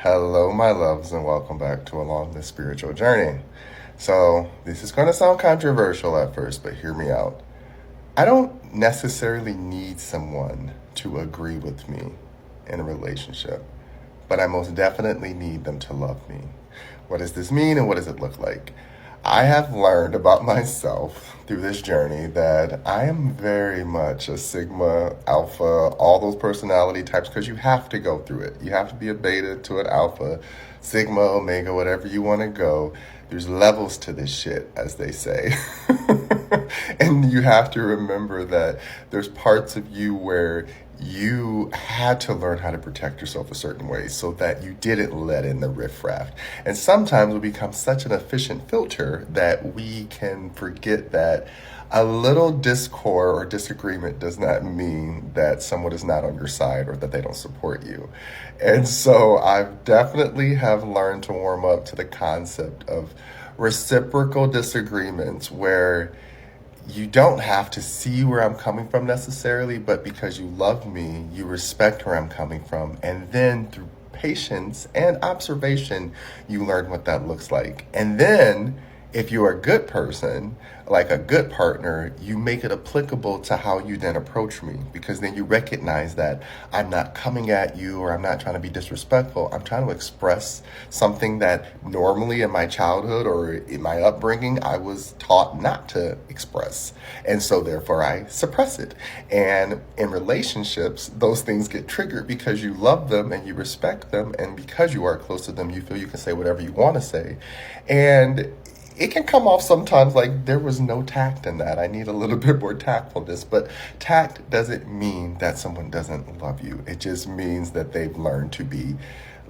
Hello, my loves, and welcome back to Along the Spiritual Journey. So, this is going to sound controversial at first, but hear me out. I don't necessarily need someone to agree with me in a relationship, but I most definitely need them to love me. What does this mean and what does it look like? I have learned about myself through this journey that I am very much a Sigma, Alpha, all those personality types because you have to go through it. You have to be a beta to an Alpha, Sigma, Omega, whatever you want to go. There's levels to this shit, as they say. And you have to remember that there's parts of you where you had to learn how to protect yourself a certain way so that you didn't let in the riffraff. And sometimes we become such an efficient filter that we can forget that a little discord or disagreement does not mean that someone is not on your side or that they don't support you. And so I've definitely have learned to warm up to the concept of reciprocal disagreements where you don't have to see where I'm coming from necessarily, but because you love me, you respect where I'm coming from. And then through patience and observation, you learn what that looks like. And then if you're a good person, like a good partner, you make it applicable to how you then approach me, because then you recognize that I'm not coming at you or I'm not trying to be disrespectful. I'm trying to express something that normally in my childhood or in my upbringing, I was taught not to express. And so therefore I suppress it. And in relationships, those things get triggered because you love them and you respect them. And because you are close to them, you feel you can say whatever you want to say. And it can come off sometimes like there was no tact in that. I need a little bit more tactfulness. But tact doesn't mean that someone doesn't love you. It just means that they've learned to be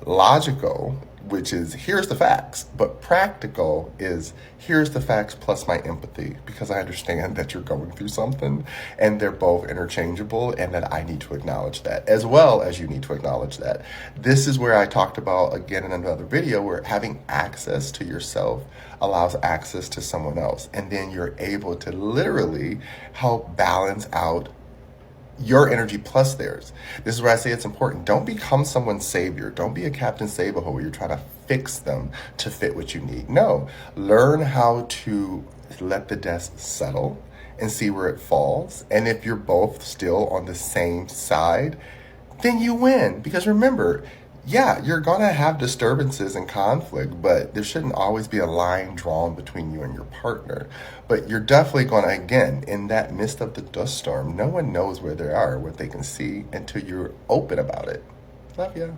logical, which is here's the facts, but practical is here's the facts plus my empathy, because I understand that you're going through something and they're both interchangeable and that I need to acknowledge that as well as you need to acknowledge that. This is where I talked about again in another video where having access to yourself allows access to someone else, and then you're able to literally help balance out your energy plus theirs. This is where I say it's important. Don't become someone's savior. Don't be a Captain Save-A-Ho where you're trying to fix them to fit what you need. No, learn how to let the dust settle and see where it falls. And if you're both still on the same side, then you win. Because remember, yeah, you're going to have disturbances and conflict, but there shouldn't always be a line drawn between you and your partner. But you're definitely going to, again, in that midst of the dust storm, no one knows where they are, what they can see until you're open about it. Love ya.